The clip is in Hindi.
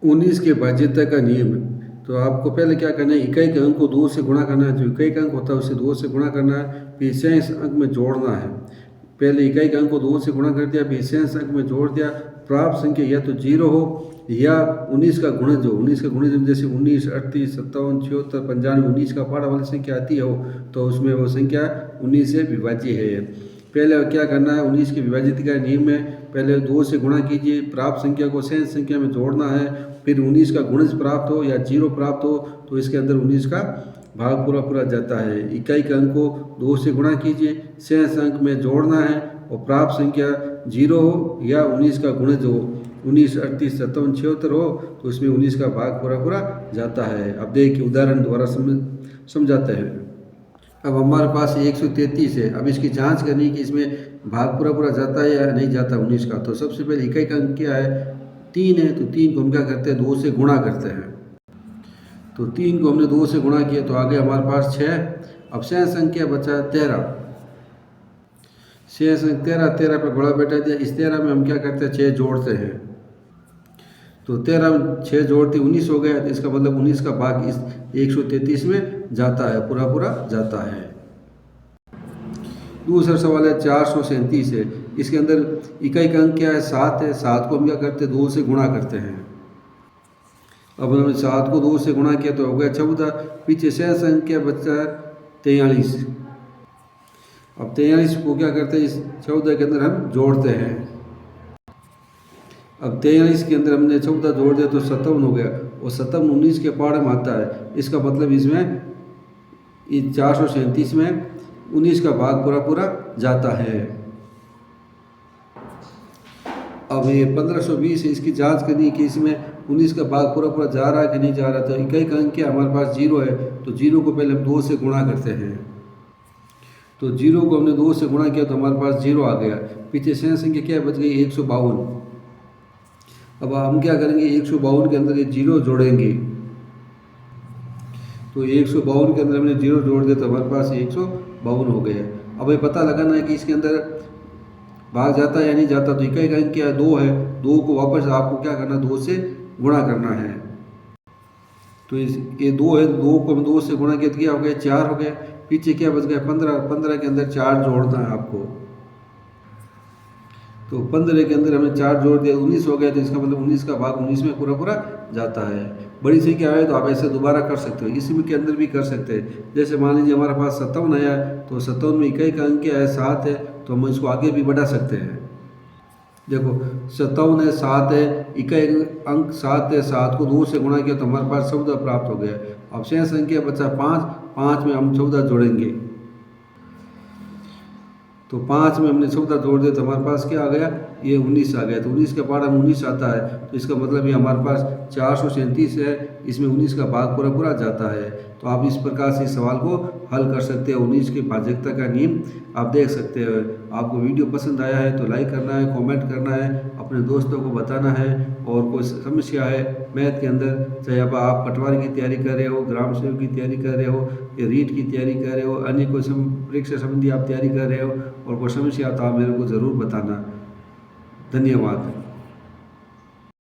19 के भाज्यता का नियम। तो आपको पहले क्या करना है, इकाई के अंक को 2 से गुणा करना है। जो इकाई का अंक होता है उसे 2 से गुणा करना है, फिर शेष अंक में जोड़ना है। पहले इकाई के अंक को 2 से गुणा कर दिया, फिर शेष अंक में जोड़ दिया। प्राप्त संख्या या तो 0 हो या 19 का गुणज हो। 19 का गुणज जैसे 19, 38, 57, 76, 95, 19 का पहाड़ा वाली संख्या आती हो तो उसमें वो संख्या 19 से विभाज्य है। पहले क्या करना है, 19 के विभाजित का नियम में पहले 2 से गुणा कीजिए, प्राप्त संख्या को शेष संख्या में जोड़ना है। फिर 19 का गुणज प्राप्त हो या 0 प्राप्त हो तो इसके अंदर 19 का भाग पूरा पूरा जाता है। इकाई के अंक को 2 से गुणा कीजिए, शेष अंक में जोड़ना है और प्राप्त संख्या 0 हो या 19 का गुणज हो। 19, 38, 57, 76 हो तो उसमें 19 का भाग पूरा पूरा जाता है। अब देखिए उदाहरण द्वारा समझाते हैं। अब हमारे पास 133 है। अब इसकी जांच करनी कि इसमें भाग पूरा पूरा जाता है या नहीं जाता 19 का। तो सबसे पहले इकाई का अंक क्या है, 3 है। तो 3 को हम क्या करते हैं, 2 से गुणा करते हैं। तो 3 को हमने 2 से गुणा किया तो आगे हमारे पास 6। अब शेष अंक क्या बचा, 13। शेष अंक 13 पे बड़ा बैठा दिया। इस 13 में हम क्या करते हैं, 6 जोड़ते हैं। तो 13 में 6 जोड़ते 19 हो गया। तो इसका मतलब 19 का भाग इस 133 में जाता है, पूरा पूरा जाता है। दूसरा सवाल है 437 है। इसके अंदर इकाई का अंक क्या है, 7 है। 7 को हम क्या करते हैं, 2 से गुणा करते हैं। अब हमने 7 को 2 से गुणा किया तो हो गया 14। पीछे शेष अंक क्या बचा है, 43। अब 43 को क्या करते हैं, इस 14 के अंदर हम जोड़ते हैं। अब 43 के अंदर हमने 14 जोड़ दिया तो 57 हो गया और 57 19 के पहाड़ में आता है। इसका मतलब इसमें इस 437 में 19 का भाग पूरा पूरा जाता है। अब ये 1520 है। इसकी जांच करनी है कि इसमें 19 का भाग पूरा पूरा जा रहा है कि नहीं जा रहा। तो इकाई का अंक क्या हमारे पास 0 है। तो 0 को पहले हम 2 से गुणा करते हैं। तो 0 को हमने 2 से गुणा किया तो हमारे पास 0 आ गया। पीछे शेष संख्या क्या बच गई, 152। अब हम क्या करेंगे, 152 के अंदर ये 0 जोड़ेंगे। तो 152 के अंदर हमने 0 जोड़ दिया तो हमारे पास 152 हो गया। अब ये पता लगाना है कि इसके अंदर भाग जाता है या नहीं जाता। तो इकाई का अंक क्या है, 2 है। 2 को वापस आपको क्या करना, 2 से गुणा करना है। तो ये 2 है, 2 को हम 2 से गुणा किया तो क्या हो गया, 4 हो गया। पीछे क्या बच गया, 15। 15 के अंदर 4 जोड़ना है आपको। तो 15 के अंदर हमने 4 जोड़ दिया, 19 हो गया। तो इसका मतलब 19 का भाग 19 में पूरा पूरा जाता है। बड़ी संख्या आए तो आप ऐसे दोबारा कर सकते हो, इसी में के अंदर भी कर सकते हैं। जैसे मान लीजिए हमारे पास 57 आया तो 57 में इकाई का अंक क्या है, 7 है। तो हम इसको आगे भी बढ़ा सकते हैं। देखो 57 है, 7 है, इकाई अंक 7 है। 7 को 2 से गुणा किया तो हमारे पास 14 प्राप्त हो गया। अब शेष संख्या बचा 5। 5 में हम 14 जोड़ेंगे। तो 5 में हमने 14 जोड़ दिया तो हमारे पास क्या आ गया, ये 19 आ गया। तो 19 के पहाड़ में 19 आता है। तो इसका मतलब ये हमारे पास 437 है। इसमें 19 का भाग पूरा पूरा जाता है। तो आप इस प्रकार से इस सवाल को हल कर सकते हो। 19 की भाज्यता का नियम आप देख सकते हो। आपको वीडियो पसंद आया है तो लाइक करना है, कमेंट करना है, अपने दोस्तों को बताना है। और कोई समस्या है मैथ के अंदर, चाहे अब आप पटवारी की तैयारी कर रहे हो, ग्राम सेवक की तैयारी कर रहे हो या रीट की तैयारी कर रहे हो, अन्य कोई परीक्षा संबंधी आप तैयारी कर रहे हो और कोई समस्या तो आप मेरे को ज़रूर बताना। धन्यवाद।